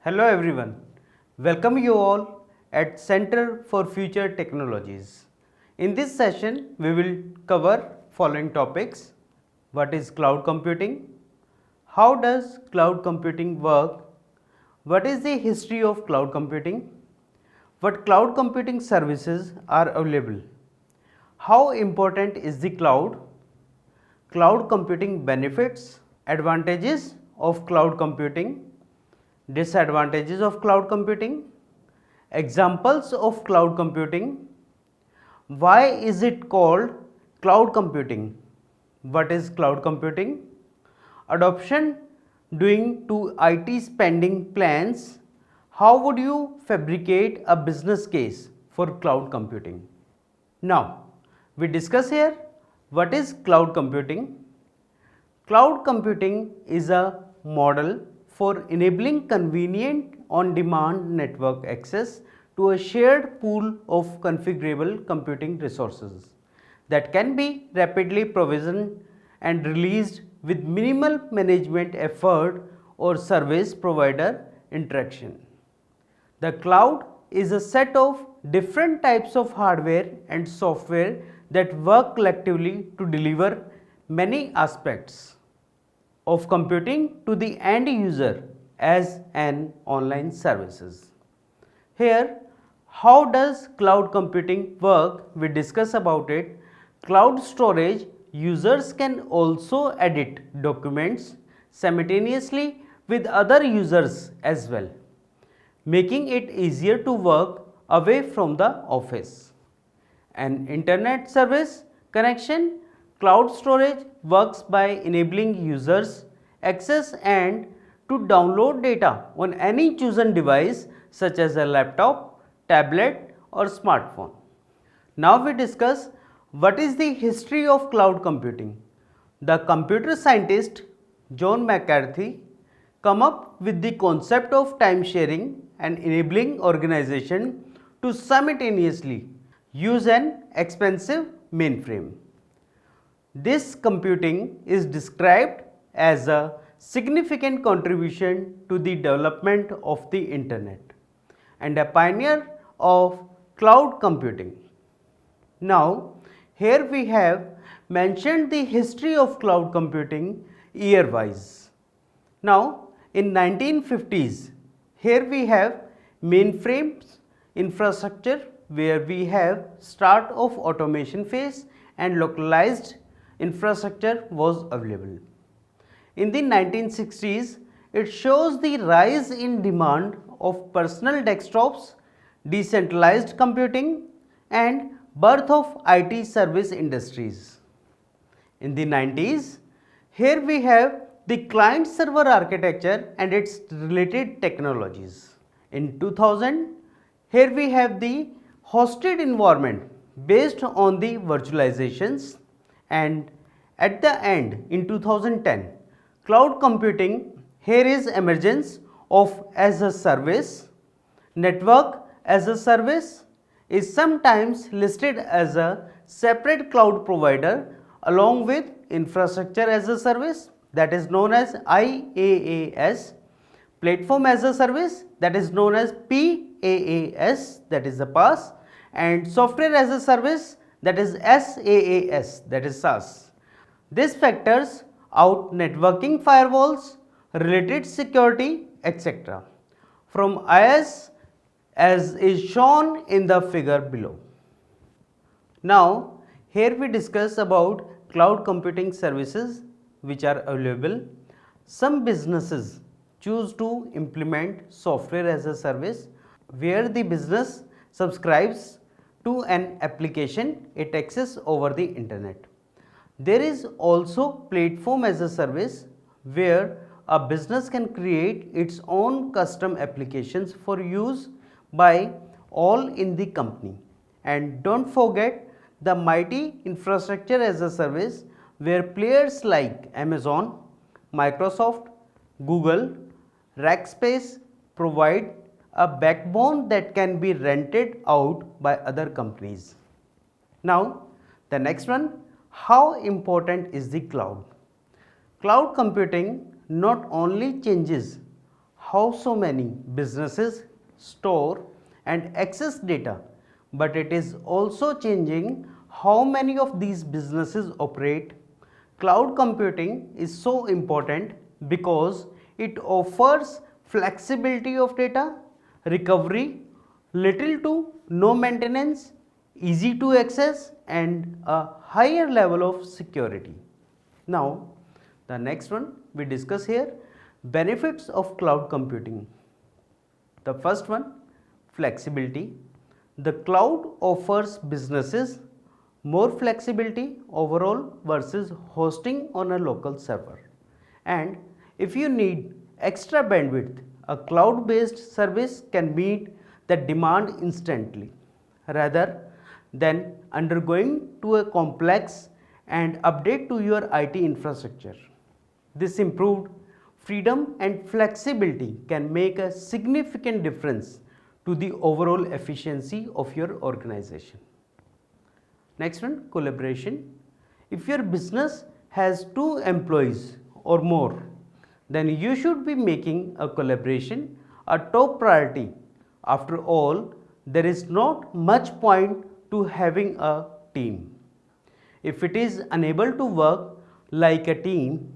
Hello everyone, welcome you all at Center for Future Technologies. In this session, we will cover following topics. What is cloud computing? How does cloud computing work? What is the history of cloud computing? What cloud computing services are available? How important is the cloud? Cloud computing benefits, advantages of cloud computing, disadvantages of cloud computing, examples of cloud computing, why is it called cloud computing, what is cloud computing, adoption due to IT spending plans, how would you fabricate a business case for cloud computing. Now, we discuss here what is cloud computing. Cloud computing is a model for enabling convenient on-demand network access to a shared pool of configurable computing resources that can be rapidly provisioned and released with minimal management effort or service provider interaction. The cloud is a set of different types of hardware and software that work collectively to deliver many aspects of computing to the end user as an online services. Here, how does cloud computing work? We discuss about it. Cloud storage, users can also edit documents simultaneously with other users as well, making it easier to work away from the office. An internet service connection, cloud storage works by enabling users access and to download data on any chosen device such as a laptop, tablet or smartphone. Now we discuss what is the history of cloud computing. The computer scientist John McCarthy come up with the concept of time sharing and enabling organization to simultaneously use an expensive mainframe. This computing is described as a significant contribution to the development of the internet and a pioneer of cloud computing. Now, here we have mentioned the history of cloud computing year-wise. Now, in 1950s, here we have mainframes infrastructure where we have start of automation phase and localized infrastructure was available. In the 1960s, it shows the rise in demand of personal desktops, decentralized computing and birth of IT service industries. In the 90s, here we have the client server architecture and its related technologies. In 2000, here we have the hosted environment based on the virtualizations, and at the end in 2010, cloud computing, here is emergence of as a service. Network as a service is sometimes listed as a separate cloud provider along with infrastructure as a service, that is known as IaaS, platform as a service, that is known as PaaS, that is the PaaS, and software as a service, that is SaaS, that is SaaS. This factors out networking firewalls, related security, etc. from IaaS as is shown in the figure below. Now, here we discuss about cloud computing services which are available. Some businesses choose to implement software as a service where the business subscribes to an application it accesses over the internet. There is also platform as a service where a business can create its own custom applications for use by all in the company. And don't forget the mighty infrastructure as a service where players like Amazon, Microsoft, Google, Rackspace provide a backbone that can be rented out by other companies. Now, the next one, how important is the cloud? Cloud computing not only changes how so many businesses store and access data, but it is also changing how many of these businesses operate. Cloud computing is so important because it offers flexibility of data, recovery, little to no maintenance, easy to access, and a higher level of security. Now, the next one we discuss here, benefits of cloud computing. The first one, flexibility. The cloud offers businesses more flexibility overall versus hosting on a local server. And if you need extra bandwidth, a cloud based service can meet the demand instantly rather than undergoing to a complex and update to your IT infrastructure. This improved freedom and flexibility can make a significant difference to the overall efficiency of your organization. Next one, collaboration. If your business has 2 employees or more, then you should be making a collaboration a top priority. After all, there is not much point to having a team if it is unable to work like a team.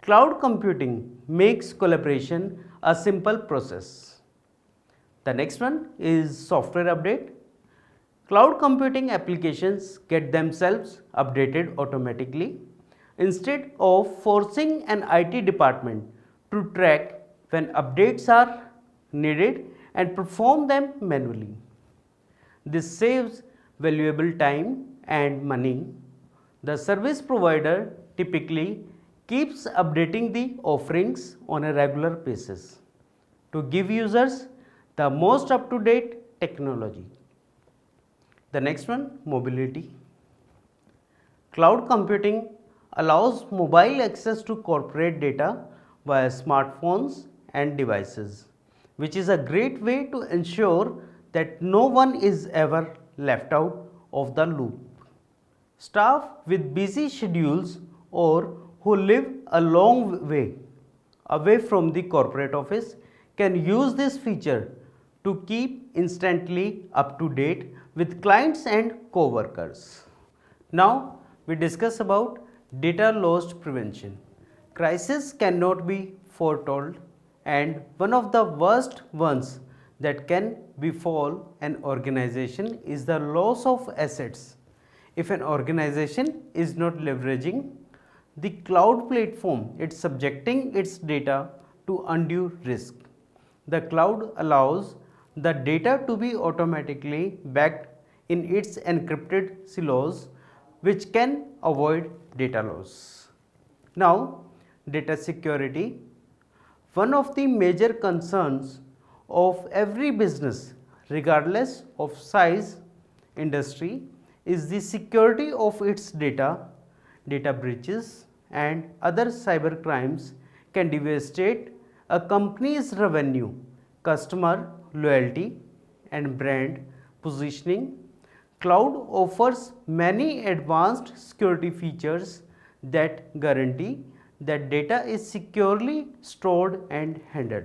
Cloud computing makes collaboration a simple process. The next one is software update. Cloud computing applications get themselves updated automatically instead of forcing an IT department to track when updates are needed and perform them manually. This saves valuable time and money. The service provider typically keeps updating the offerings on a regular basis to give users the most up-to-date technology. The next one, mobility. Cloud computing allows mobile access to corporate data via smartphones and devices, which is a great way to ensure that no one is ever left out of the loop. Staff with busy schedules or who live a long way away from the corporate office can use this feature to keep instantly up to date with clients and co-workers. Now we discuss about data loss prevention. Crisis cannot be foretold, and one of the worst ones that can befall an organization is the loss of assets. If an organization is not leveraging the cloud platform, it's subjecting its data to undue risk. The cloud allows the data to be automatically backed in its encrypted silos, which can avoid data loss. Now, data security. One of the major concerns of every business, regardless of size, industry, is the security of its data. Data breaches and other cyber crimes can devastate a company's revenue, customer loyalty, and brand positioning. Cloud offers many advanced security features that guarantee that data is securely stored and handled.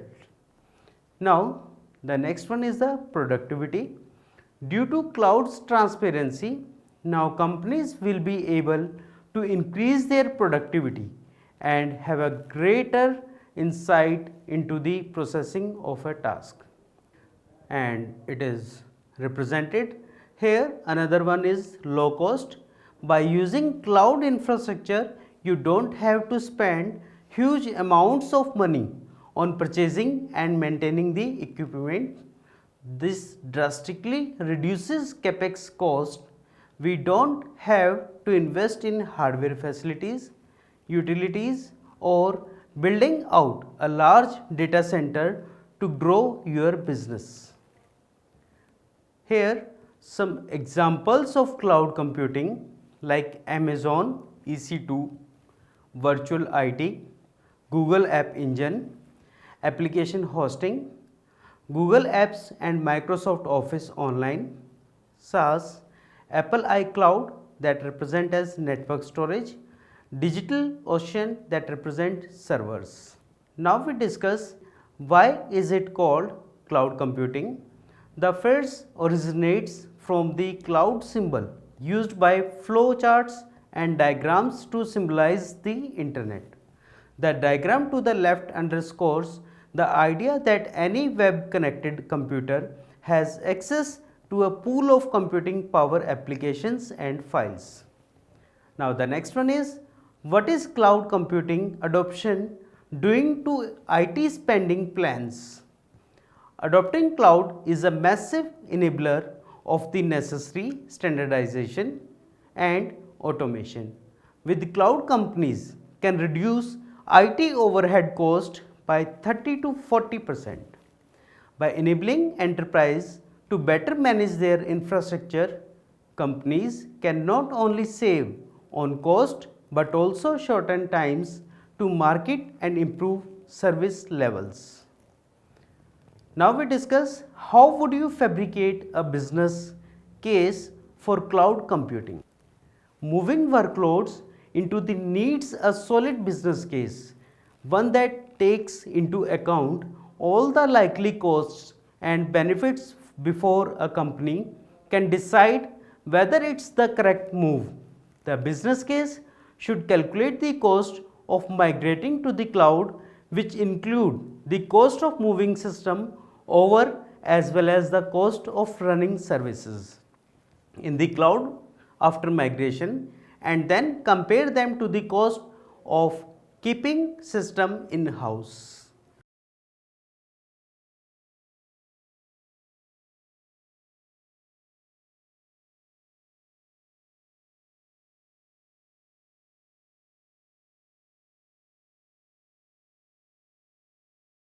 Now, the next one is the productivity. Due to cloud's transparency, now companies will be able to increase their productivity and have a greater insight into the processing of a task. And it is represented here. Another one is low cost. By using cloud infrastructure, you don't have to spend huge amounts of money on purchasing and maintaining the equipment. This drastically reduces capex cost. We don't have to invest in hardware facilities, utilities, or building out a large data center to grow your business. Here some examples of cloud computing like Amazon EC2, Virtual IT, Google App Engine, application hosting, Google Apps and Microsoft Office Online, SaaS, Apple iCloud that represent as network storage, DigitalOcean that represent servers. Now we discuss Why is it called cloud computing? The phrase originates from the cloud symbol used by flowcharts and diagrams to symbolize the internet. The diagram to the left underscores the idea that any web connected computer has access to a pool of computing power applications and files. Now the next one is, what is cloud computing adoption doing to IT spending plans? Adopting cloud is a massive enabler of the necessary standardization and automation. With cloud, companies can reduce IT overhead cost by 30 to 40%. By enabling enterprise to better manage their infrastructure, companies can not only save on cost but also shorten times to market and improve service levels. Now we discuss how would you fabricate a business case for cloud computing. Moving workloads into the needs a solid business case, one that takes into account all the likely costs and benefits before a company can decide whether it's the correct move. The business case should calculate the cost of migrating to the cloud, which include the cost of moving system over as well as the cost of running services in the cloud after migration, and then compare them to the cost of keeping system in house.